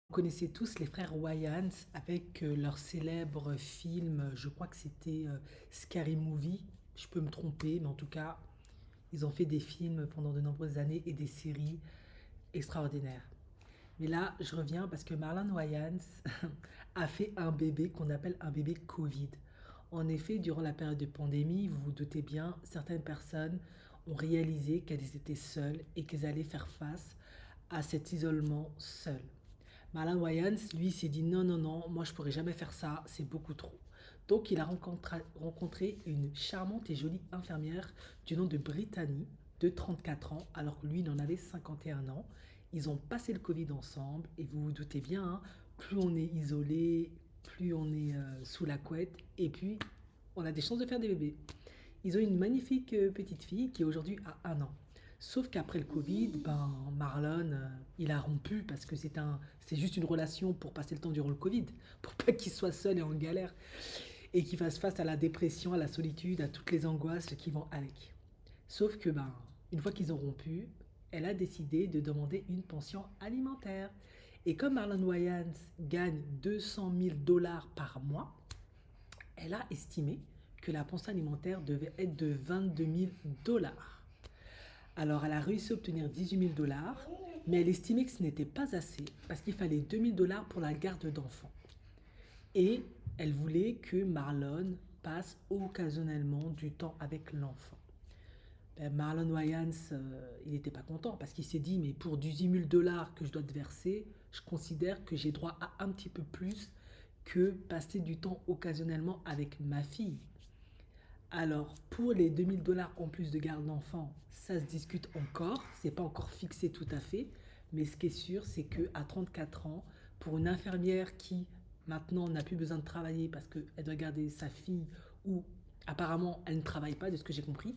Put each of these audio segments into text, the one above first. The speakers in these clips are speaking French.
Vous connaissez tous les frères Wayans avec leur célèbre film, je crois que c'était Scary Movie. Je peux me tromper, mais en tout cas, ils ont fait des films pendant de nombreuses années et des séries extraordinaires. Mais là, je reviens parce que Marlon Wayans a fait un bébé qu'on appelle un bébé Covid. En effet, durant la période de pandémie, vous vous doutez bien, certaines personnes ont réalisé qu'elles étaient seules et qu'elles allaient faire face à cet isolement seul. Marlon Wayans, lui, s'est dit non, non, non, moi je pourrais jamais faire ça, c'est beaucoup trop. Donc il a rencontré une charmante et jolie infirmière du nom de Brittany, de 34 ans, alors que lui il en avait 51 ans. Ils ont passé le Covid ensemble et vous vous doutez bien, hein, plus on est isolé, plus on est sous la couette et puis on a des chances de faire des bébés. Ils ont une magnifique petite fille qui aujourd'hui a 1 an. Sauf qu'après le Covid, ben, Marlon, il a rompu parce que c'est juste une relation pour passer le temps durant le Covid, pour pas qu'il soit seul et en galère et qu'il fasse face à la dépression, à la solitude, à toutes les angoisses qui vont avec. Sauf que, ben, une fois qu'ils ont rompu, elle a décidé de demander une pension alimentaire. Et comme Marlon Wayans gagne 200 000 dollars par mois, elle a estimé que la pension alimentaire devait être de 22 000 dollars. Alors elle a réussi à obtenir 18 000 dollars, mais elle estimait que ce n'était pas assez parce qu'il fallait 2 000 dollars pour la garde d'enfants. Et elle voulait que Marlon passe occasionnellement du temps avec l'enfant. Ben, Marlon Wayans, il n'était pas content parce qu'il s'est dit, mais pour 18 000 dollars que je dois te verser, je considère que j'ai droit à un petit peu plus que passer du temps occasionnellement avec ma fille. Alors, pour les 2000 dollars en plus de garde d'enfant, ça se discute encore, c'est pas encore fixé tout à fait, mais ce qui est sûr, c'est que à 34 ans, pour une infirmière qui maintenant n'a plus besoin de travailler parce qu'elle doit garder sa fille ou apparemment elle ne travaille pas de ce que j'ai compris,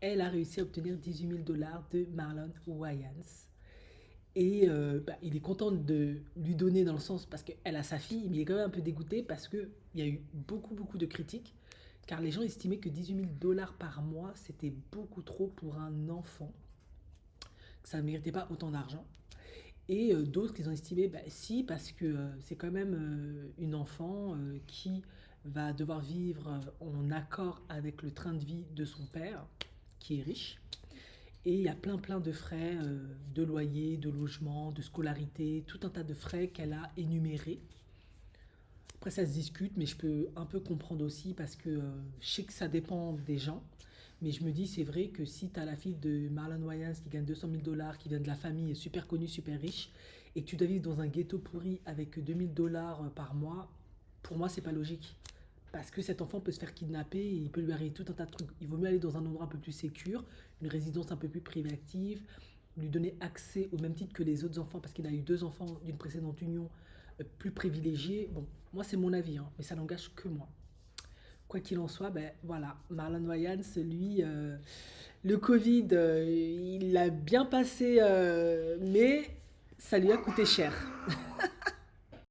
elle a réussi à obtenir 18 000 dollars de Marlon Wayans. Et bah, il est content de lui donner dans le sens parce qu'elle a sa fille, mais il est quand même un peu dégoûté parce qu'il y a eu beaucoup, beaucoup de critiques. Car les gens estimaient que 18 000 dollars par mois, c'était beaucoup trop pour un enfant, que ça ne méritait pas autant d'argent. Et d'autres, ils ont estimé, bah, si, parce que c'est quand même une enfant qui va devoir vivre en accord avec le train de vie de son père, qui est riche. Et il y a plein plein de frais, de loyer, de logement, de scolarité, tout un tas de frais qu'elle a énumérés. Après ça se discute, mais je peux un peu comprendre aussi parce que je sais que ça dépend des gens. Mais je me dis, c'est vrai que si tu as la fille de Marlon Wayans qui gagne 200 000 dollars, qui vient de la famille super connue, super riche, et que tu dois vivre dans un ghetto pourri avec 2000 dollars par mois, pour moi, c'est pas logique. Parce que cet enfant peut se faire kidnapper et il peut lui arriver tout un tas de trucs. Il vaut mieux aller dans un endroit un peu plus sécure, une résidence un peu plus privative, lui donner accès au même titre que les autres enfants, parce qu'il a eu 2 enfants d'une précédente union plus privilégiés. Bon, moi c'est mon avis, hein, mais ça n'engage que moi. Quoi qu'il en soit, ben voilà, Marlon Wayans, lui, le Covid, il l'a bien passé, mais ça lui a coûté cher.